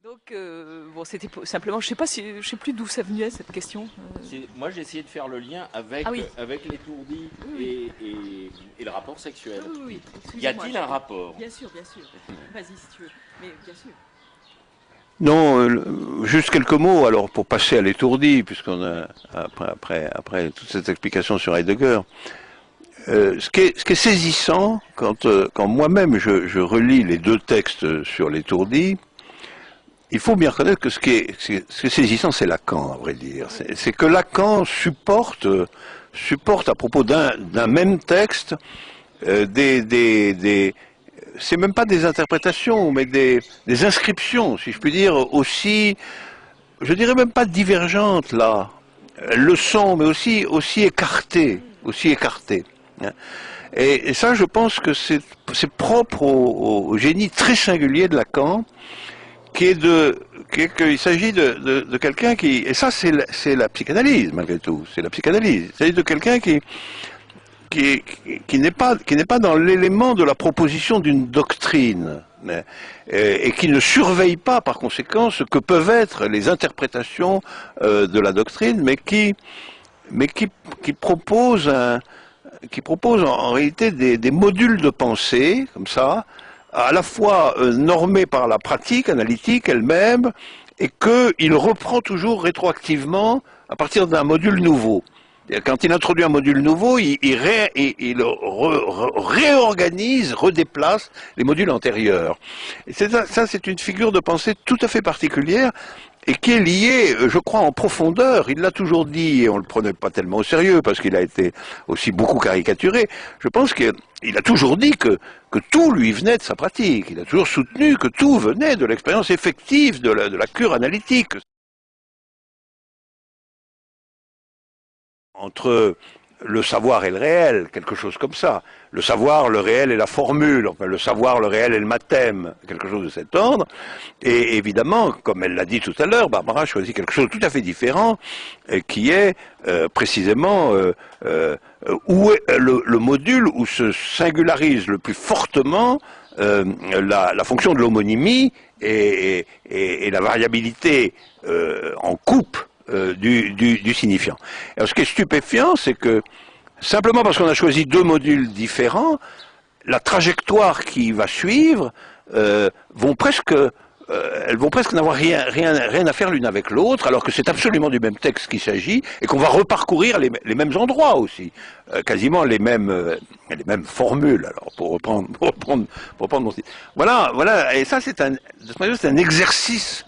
Donc, bon, c'était simplement, je sais plus d'où ça venait cette question. Moi, j'ai essayé de faire le lien avec, Ah oui, avec l'étourdi oui, et le rapport sexuel. oui, oui, oui, Y excusez-moi. a-t-il un rapport? Bien sûr, bien sûr. Vas-y si tu veux. Mais bien sûr. Non, juste quelques mots alors pour passer à l'étourdi, puisqu'on a après toute cette explication sur Heidegger. Ce qui est saisissant quand moi-même je relis les deux textes sur l'étourdi, il faut bien reconnaître que ce qui est saisissant, c'est Lacan, à vrai dire. C'est que Lacan supporte à propos d'un même texte des c'est même pas des interprétations, mais des inscriptions, si je puis dire, aussi, je dirais même pas divergentes là. Elles le sont, mais aussi écartées, aussi écartées. Et ça, je pense que c'est propre au génie très singulier de Lacan, qu'il s'agit de quelqu'un qui, et ça c'est la psychanalyse malgré tout, c'est la psychanalyse. Il s'agit de quelqu'un qui n'est pas dans l'élément de la proposition d'une doctrine, et qui ne surveille pas par conséquent ce que peuvent être les interprétations de la doctrine, qui propose en réalité des modules de pensée comme ça, à la fois normés par la pratique analytique elle-même, et qu'il reprend toujours rétroactivement à partir d'un module nouveau. Quand il introduit un module nouveau, il réorganise, redéplace les modules antérieurs. Et ça, c'est une figure de pensée tout à fait particulière et qui est liée, je crois, en profondeur. Il l'a toujours dit, et on le prenait pas tellement au sérieux parce qu'il a été aussi beaucoup caricaturé. Je pense qu'il a toujours dit que tout lui venait de sa pratique. Il a toujours soutenu que tout venait de l'expérience effective, de la cure analytique. Entre le savoir et le réel, quelque chose comme ça. Le savoir, le réel et la formule, enfin le savoir, le réel et le mathème, quelque chose de cet ordre. Et évidemment, comme elle l'a dit tout à l'heure, Barbara choisit quelque chose de tout à fait différent, qui est précisément où est le module où se singularise le plus fortement la fonction de l'homonymie et la variabilité en coupe du signifiant. Alors, ce qui est stupéfiant, c'est que simplement parce qu'on a choisi deux modules différents, la trajectoire qui va suivre elles vont presque n'avoir rien à faire l'une avec l'autre, alors que c'est absolument du même texte qu'il s'agit, et qu'on va reparcourir les mêmes endroits aussi, quasiment les mêmes formules. Alors pour reprendre mon style. Voilà, et ça c'est un exercice.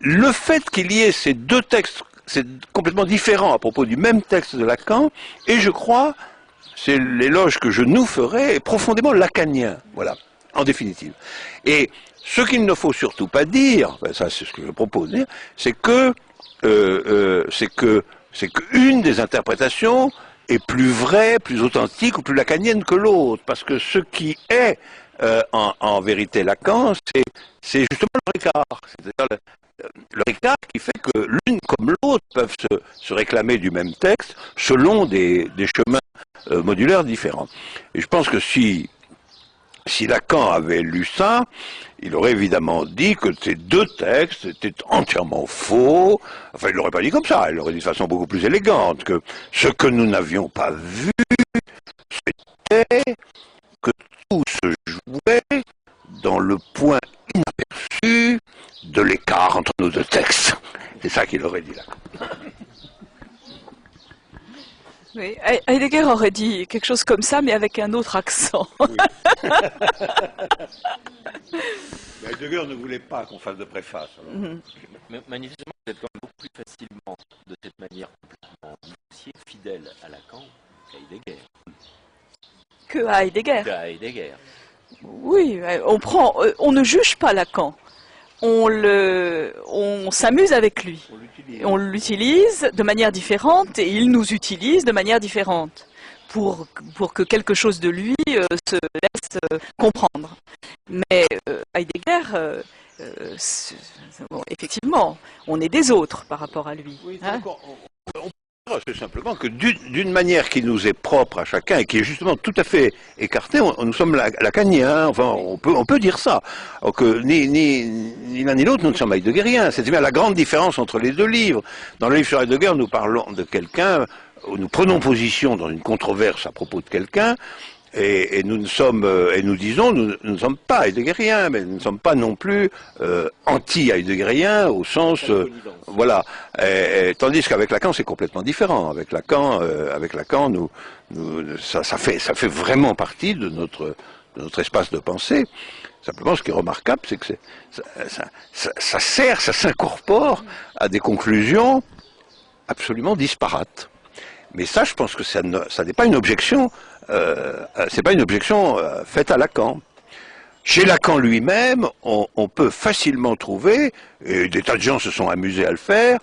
Le fait qu'il y ait ces deux textes, c'est complètement différent à propos du même texte de Lacan, et je crois, c'est l'éloge que je nous ferai, est profondément lacanien, voilà, en définitive. Et ce qu'il ne faut surtout pas dire, ça c'est ce que je propose de dire, c'est qu'une des interprétations est plus vraie, plus authentique ou plus lacanienne que l'autre, parce que ce qui est en vérité Lacan, c'est justement le Ricard, c'est-à-dire le Ricard qui fait que l'une comme l'autre peuvent se réclamer du même texte selon des chemins modulaires différents. Et je pense que si Lacan avait lu ça, il aurait évidemment dit que ces deux textes étaient entièrement faux. Enfin, il l'aurait pas dit comme ça, il l'aurait dit de façon beaucoup plus élégante, que ce que nous n'avions pas vu, c'était que tout se jouait dans le point inaperçu de l'écart entre nos deux textes. C'est ça qu'il aurait dit là. Oui, Heidegger aurait dit quelque chose comme ça, mais avec un autre accent. Oui. Heidegger ne voulait pas qu'on fasse de préface. Mais manifestement, vous êtes quand même beaucoup plus facilement, de cette manière complètement dissociée, fidèle à Lacan qu'à Heidegger. Que à Heidegger. Qu'à Heidegger. Oui, on ne juge pas Lacan. On s'amuse avec lui. On l'utilise de manière différente et il nous utilise de manière différente pour que quelque chose de lui se laisse comprendre. Mais Heidegger, bon, effectivement, on est des autres par rapport à lui. Oui, Hein, on peut Non, c'est simplement que d'une manière qui nous est propre à chacun et qui est justement tout à fait écartée, nous sommes lacaniens, enfin on peut dire ça. Alors que ni l'un ni l'autre nous ne sommes heideggeriens. C'est bien la grande différence entre les deux livres. Dans le livre sur Heidegger, nous parlons de quelqu'un, nous prenons position dans une controverse à propos de quelqu'un, et nous disons, nous ne sommes pas heideggeriens, mais nous ne sommes pas non plus anti-heideggeriens au sens, voilà. Tandis qu'avec Lacan, c'est complètement différent. Avec Lacan, ça fait vraiment partie de notre espace de pensée. Simplement, ce qui est remarquable, c'est que ça s'incorpore à des conclusions absolument disparates. Mais ça, je pense que ça n'est pas une objection. C'est pas une objection faite à Lacan. Chez Lacan lui-même, on peut facilement trouver, et des tas de gens se sont amusés à le faire,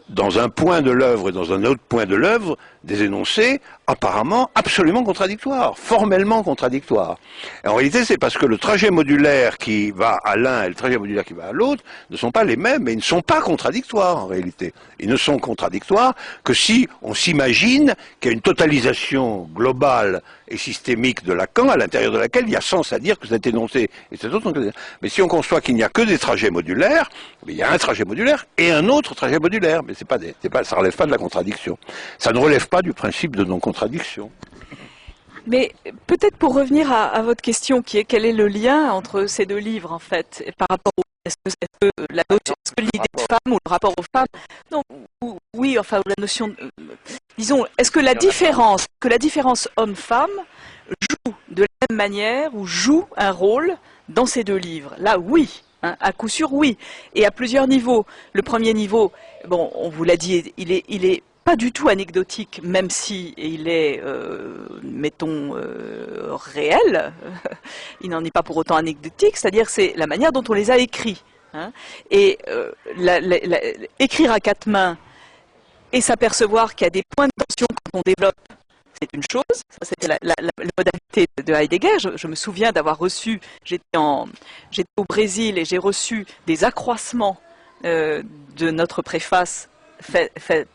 dans un point de l'œuvre et dans un autre point de l'œuvre, des énoncés apparemment absolument contradictoires, formellement contradictoires. Et en réalité, c'est parce que le trajet modulaire qui va à l'un et le trajet modulaire qui va à l'autre ne sont pas les mêmes, mais ils ne sont pas contradictoires en réalité. Ils ne sont contradictoires que si on s'imagine qu'il y a une totalisation globale et systémique de Lacan, à l'intérieur de laquelle il y a sens à dire que cet énoncé et cet autre. Mais si on conçoit qu'il n'y a que des trajets modulaires, il y a un trajet modulaire et un autre trajet modulaire, mais ça ne relève pas de la contradiction. Ça ne relève pas du principe de non-contradiction. Mais peut-être pour revenir à votre question, qui est quel est le lien entre ces deux livres, en fait, par rapport est-ce que l'idée de femme ou le rapport aux femmes, non, oui, enfin, la notion, disons, est-ce que la différence homme-femme joue de la même manière ou joue un rôle dans ces deux livres? Là, oui. Hein, à coup sûr, oui. Et à plusieurs niveaux. Le premier niveau, bon, on vous l'a dit, il est pas du tout anecdotique, même si il est, mettons, réel. Il n'en est pas pour autant anecdotique, c'est-à-dire c'est la manière dont on les a écrits. Hein. Et écrire à quatre mains et s'apercevoir qu'il y a des points de tension quand on développe, c'est une chose. Ça, c'était la modalité de Heidegger. Je me souviens d'avoir reçu, j'étais au Brésil et j'ai reçu des accroissements de notre préface fait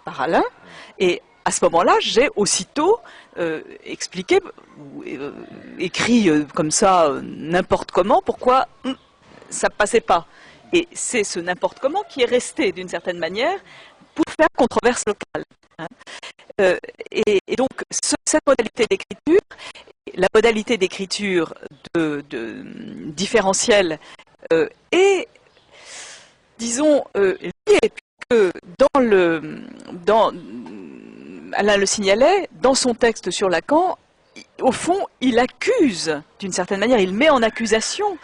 par Alain. Et à ce moment-là, j'ai aussitôt expliqué, écrit comme ça, n'importe comment, pourquoi ça ne passait pas. Et c'est ce n'importe comment qui est resté, d'une certaine manière, pour faire controverse locale. Hein. Et donc, cette modalité d'écriture, la modalité d'écriture différentielle est, disons, liée, puisque Alain le signalait, dans son texte sur Lacan, au fond, il accuse, d'une certaine manière, il met en accusation,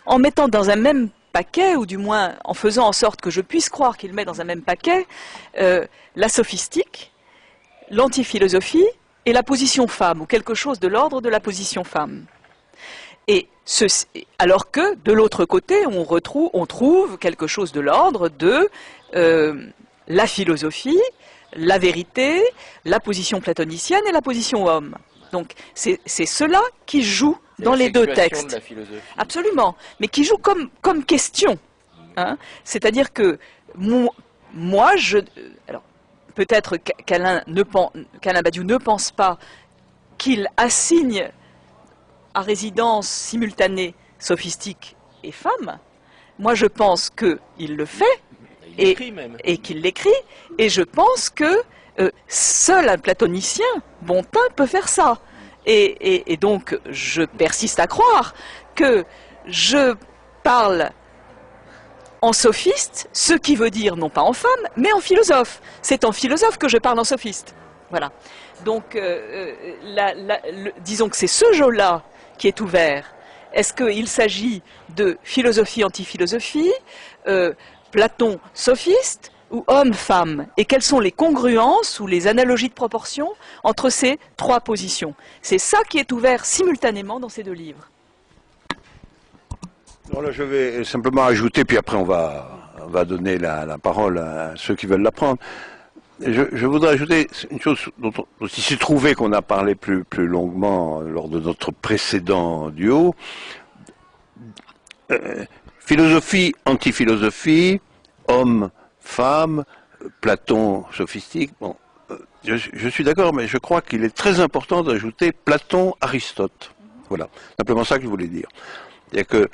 en mettant dans un même paquet, ou du moins en faisant en sorte que je puisse croire qu'il met dans un même paquet, la sophistique, l'antiphilosophie et la position femme, ou quelque chose de l'ordre de la position femme. Et alors que, de l'autre côté, on trouve quelque chose de l'ordre de la philosophie, la vérité, la position platonicienne et la position homme. Donc c'est cela qui joue dans les deux textes. De la philosophie. Absolument, mais qui joue comme question. Hein. C'est-à-dire que moi, alors peut-être qu'Alain Badiou ne pense pas qu'il assigne à résidence simultanée sophistique et femme. Moi, je pense qu'il le fait et qu'il l'écrit, et je pense que seul un platonicien bon teint peut faire ça. Et donc, je persiste à croire que je parle en sophiste, ce qui veut dire non pas en femme, mais en philosophe. C'est en philosophe que je parle en sophiste. Voilà. Donc, disons que c'est ce jeu-là qui est ouvert. Est-ce qu'il s'agit de philosophie, antiphilosophie, Platon sophiste ou homme-femme? Et quelles sont les congruences ou les analogies de proportion entre ces trois positions? C'est ça qui est ouvert simultanément dans ces deux livres. Alors là, je vais simplement ajouter, puis après on va donner la parole à ceux qui veulent la prendre. Je voudrais ajouter une chose dont il s'est trouvé qu'on a parlé plus longuement lors de notre précédent duo. Philosophie, antiphilosophie, homme, femme, Platon sophistique, bon, je suis d'accord, mais je crois qu'il est très important d'ajouter Platon-Aristote. Voilà, simplement ça que je voulais dire. C'est-à-dire que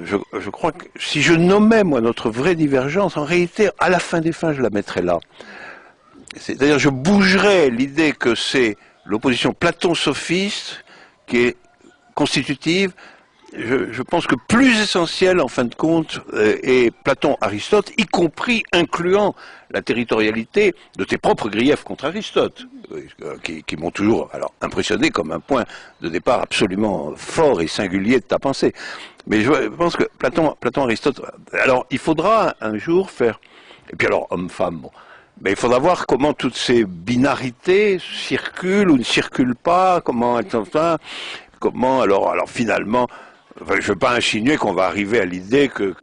je crois que si je nommais, moi, notre vraie divergence, en réalité, à la fin des fins, je la mettrais là. C'est-à-dire, je bougerais l'idée que c'est l'opposition Platon-sophiste qui est constitutive. Je pense que plus essentiel, en fin de compte, est Platon-Aristote, y compris incluant la territorialité de tes propres griefs contre Aristote, qui m'ont toujours impressionné comme un point de départ absolument fort et singulier de ta pensée. Mais je pense que Platon-Aristote... Alors, il faudra un jour faire... Et puis alors, homme-femme, bon... Mais il faudra voir comment toutes ces binarités circulent ou ne circulent pas, comment elles sont... Comment, alors finalement... Enfin, je ne veux pas insinuer qu'on va arriver à l'idée que